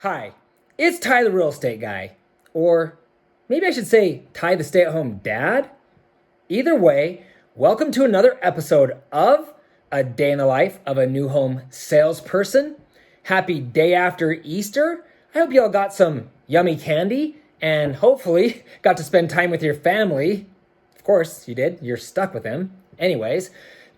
Hi, it's Ty the real estate guy. Or maybe I should say Ty the stay-at-home dad? Either way, welcome to another episode of A Day in the Life of a New Home Salesperson. Happy day after Easter. I hope you all got some yummy candy and hopefully got to spend time with your family. Of course you did, you're stuck with them. Anyways,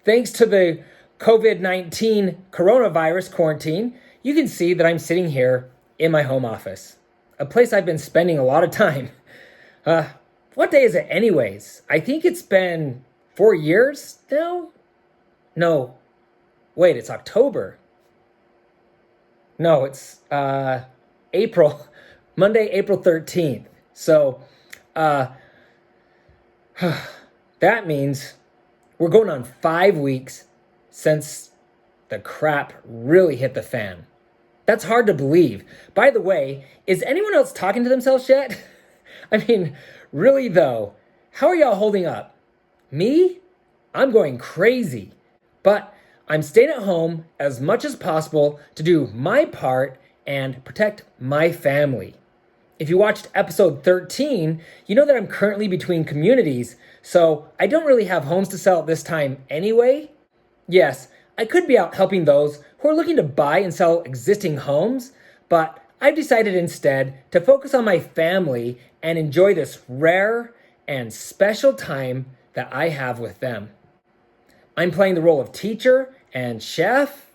thanks to the COVID-19 coronavirus quarantine, you can see that I'm sitting here in my home office, a place I've been spending a lot of time. What day is it anyways? I think it's been 4 years now? No, wait, it's October. No, it's April, Monday, April 13th. So that means we're going on 5 weeks since the crap really hit the fan. That's hard to believe. By the way, is anyone else talking to themselves yet? I mean, really though, how are y'all holding up? Me? I'm going crazy. But I'm staying at home as much as possible to do my part and protect my family. If you watched episode 13, you know that I'm currently between communities, so I don't really have homes to sell at this time anyway. Yes, I could be out helping those who are looking to buy and sell existing homes, but I've decided instead to focus on my family and enjoy this rare and special time that I have with them. I'm playing the role of teacher and chef.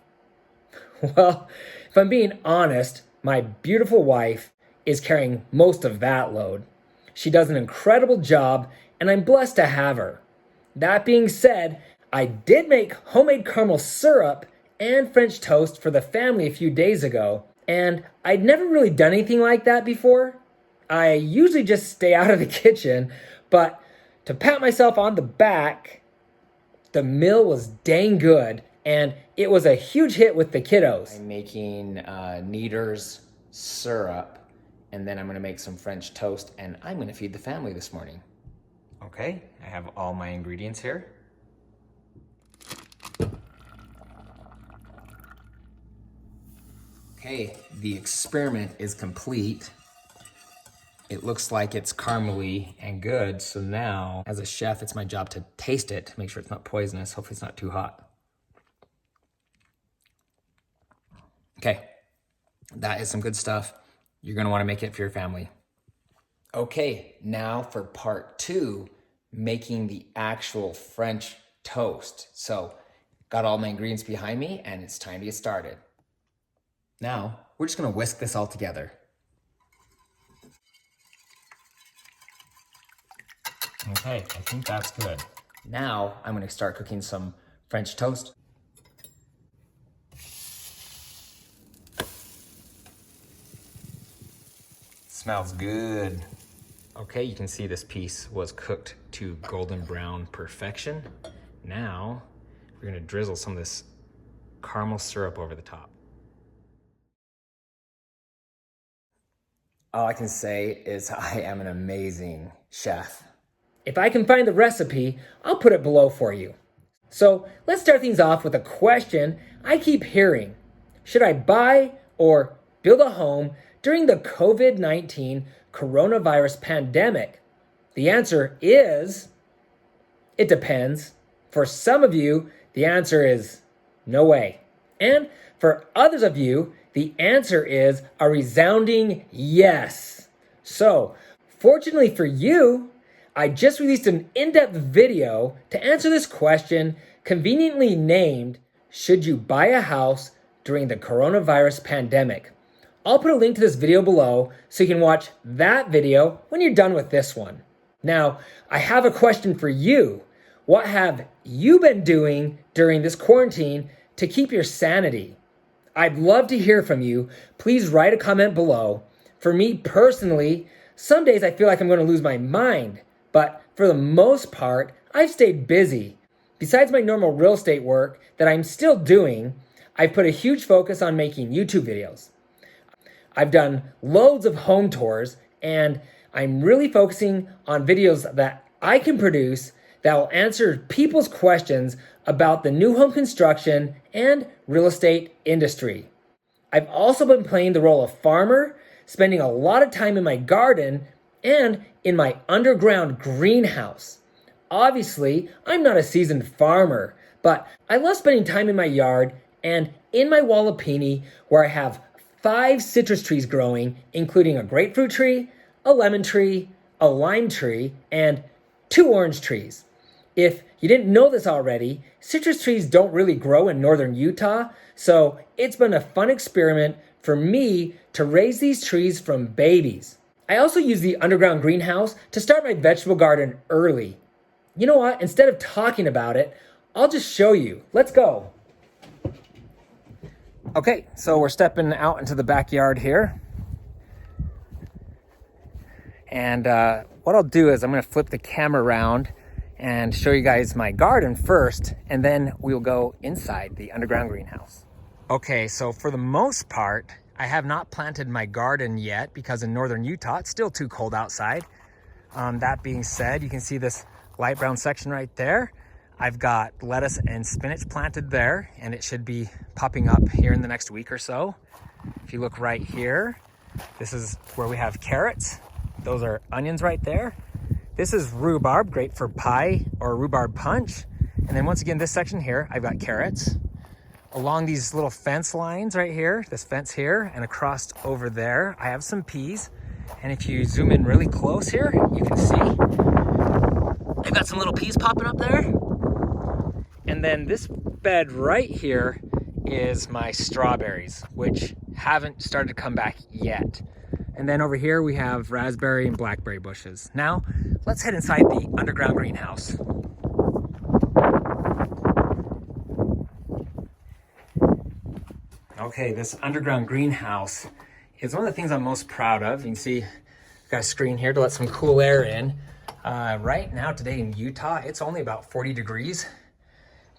Well, if I'm being honest, my beautiful wife is carrying most of that load. She does an incredible job, and I'm blessed to have her. That being said, I did make homemade caramel syrup and French toast for the family a few days ago, and I'd never really done anything like that before. I usually just stay out of the kitchen, but to pat myself on the back, the meal was dang good, and it was a huge hit with the kiddos. I'm making Kneader's syrup, and then I'm gonna make some French toast, and I'm gonna feed the family this morning. Okay, I have all my ingredients here. Okay, the experiment is complete. It looks like it's caramely and good, so now, as a chef, it's my job to taste it, to make sure it's not poisonous. Hopefully it's not too hot. Okay, that is some good stuff. You're gonna wanna make it for your family. Okay, now for part 2, making the actual French toast. So, got all my ingredients behind me, and it's time to get started. Now, we're just gonna whisk this all together. Okay, I think that's good. Now, I'm gonna start cooking some French toast. Smells good. Okay, you can see this piece was cooked to golden brown perfection. Now, we're gonna drizzle some of this caramel syrup over the top. All I can say is I am an amazing chef. If I can find the recipe, I'll put it below for you. So let's start things off with a question I keep hearing. Should I buy or build a home during the COVID-19 coronavirus pandemic? The answer is, it depends. For some of you, the answer is no way. And for others of you, the answer is a resounding yes. So, fortunately for you, I just released an in-depth video to answer this question, conveniently named, Should You Buy a House During the Coronavirus Pandemic? I'll put a link to this video below so you can watch that video when you're done with this one. Now, I have a question for you. What have you been doing during this quarantine to keep your sanity? I'd love to hear from you. Please write a comment below. For me personally, some days I feel like I'm going to lose my mind, but for the most part, I've stayed busy. Besides my normal real estate work that I'm still doing, I've put a huge focus on making YouTube videos. I've done loads of home tours, and I'm really focusing on videos that I can produce that will answer people's questions about the new home construction and real estate industry. I've also been playing the role of farmer, spending a lot of time in my garden and in my underground greenhouse. Obviously, I'm not a seasoned farmer, but I love spending time in my yard and in my wallopini where I have 5 citrus trees growing, including a grapefruit tree, a lemon tree, a lime tree, and 2 orange trees. If you didn't know this already, citrus trees don't really grow in northern Utah, so it's been a fun experiment for me to raise these trees from babies. I also use the underground greenhouse to start my vegetable garden early. You know what? Instead of talking about it, I'll just show you. Let's go. Okay, so we're stepping out into the backyard here. And what I'll do is I'm gonna flip the camera around and show you guys my garden first, and then we'll go inside the underground greenhouse. Okay, so for the most part, I have not planted my garden yet because in northern Utah, it's still too cold outside. That being said, you can see this light brown section right there. I've got lettuce and spinach planted there, and it should be popping up here in the next week or so. If you look right here, this is where we have carrots. Those are onions right there. This is rhubarb, great for pie or rhubarb punch. And then once again, this section here, I've got carrots. Along these little fence lines right here, this fence here, and across over there, I have some peas. And if you zoom in really close here, you can see I've got some little peas popping up there. And then this bed right here is my strawberries, which haven't started to come back yet. And then over here we have raspberry and blackberry bushes. Now, let's head inside the underground greenhouse. Okay, this underground greenhouse is one of the things I'm most proud of. You can see I've got a screen here to let some cool air in. Right now, today in Utah, it's only about 40 degrees.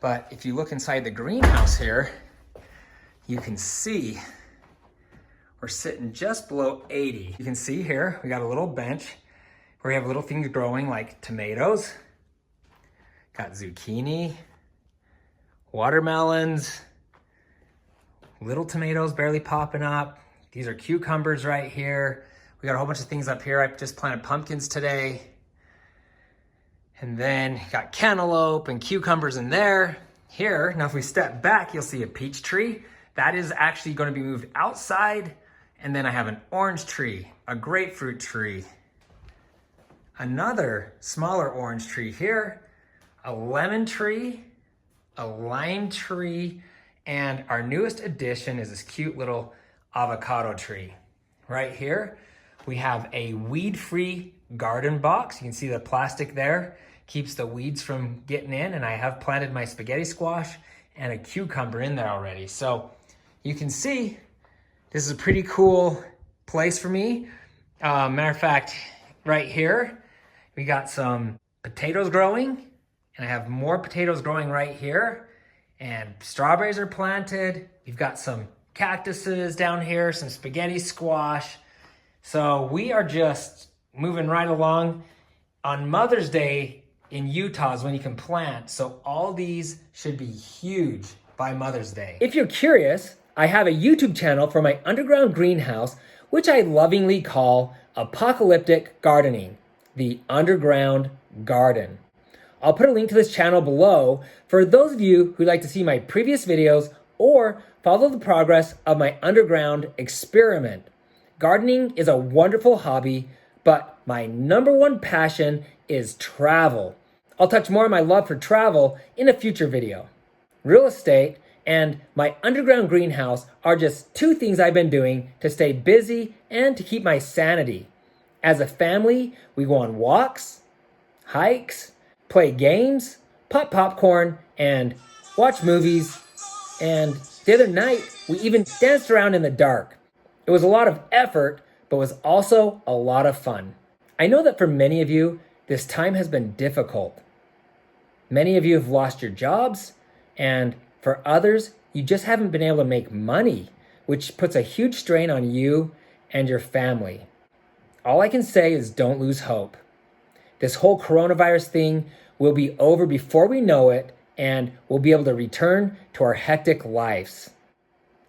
But if you look inside the greenhouse here, you can see we're sitting just below 80. You can see here, we got a little bench where we have little things growing like tomatoes, got zucchini, watermelons, little tomatoes barely popping up. These are cucumbers right here. We got a whole bunch of things up here. I just planted pumpkins today. And then got cantaloupe and cucumbers in there. Here, now if we step back, you'll see a peach tree. That is actually going to be moved outside. And then I have an orange tree, a grapefruit tree, another smaller orange tree here, a lemon tree, a lime tree, and our newest addition is this cute little avocado tree. Right here, we have a weed-free garden box. You can see the plastic there keeps the weeds from getting in, and I have planted my spaghetti squash and a cucumber in there already. So you can see this is a pretty cool place for me. Matter of fact, right here, we got some potatoes growing, and I have more potatoes growing right here, and strawberries are planted. We've got some cactuses down here, some spaghetti squash. So we are just moving right along. On Mother's Day in Utah is when you can plant, so all these should be huge by Mother's Day. If you're curious, I have a YouTube channel for my underground greenhouse, which I lovingly call Apocalyptic Gardening, the Underground Garden. I'll put a link to this channel below for those of you who'd like to see my previous videos or follow the progress of my underground experiment. Gardening is a wonderful hobby, but my number one passion is travel. I'll touch more on my love for travel in a future video. Real estate and my underground greenhouse are just 2 things I've been doing to stay busy and to keep my sanity. As a family, we go on walks, hikes, play games, pop popcorn, and watch movies. And the other night, we even danced around in the dark. It was a lot of effort, but was also a lot of fun. I know that for many of you, this time has been difficult. Many of you have lost your jobs, and for others, you just haven't been able to make money, which puts a huge strain on you and your family. All I can say is don't lose hope. This whole coronavirus thing will be over before we know it, and we'll be able to return to our hectic lives.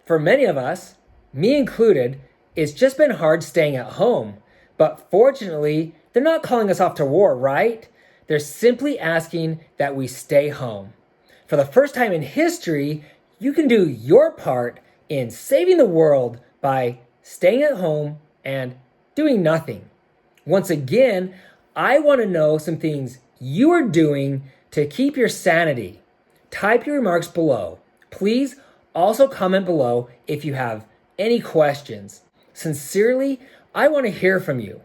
For many of us, me included, it's just been hard staying at home. But fortunately, they're not calling us off to war, right? They're simply asking that we stay home. For the first time in history, you can do your part in saving the world by staying at home and doing nothing. Once again, I want to know some things you are doing to keep your sanity. Type your remarks below. Please also comment below if you have any questions. Sincerely, I want to hear from you.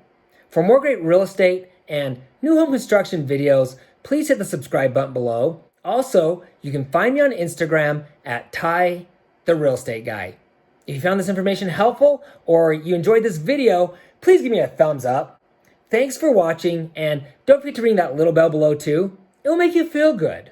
For more great real estate and new home construction videos, please hit the subscribe button below. Also, you can find me on Instagram at Ty the Real Estate Guy. If you found this information helpful or you enjoyed this video, please give me a thumbs up. Thanks for watching, and don't forget to ring that little bell below too. It'll make you feel good.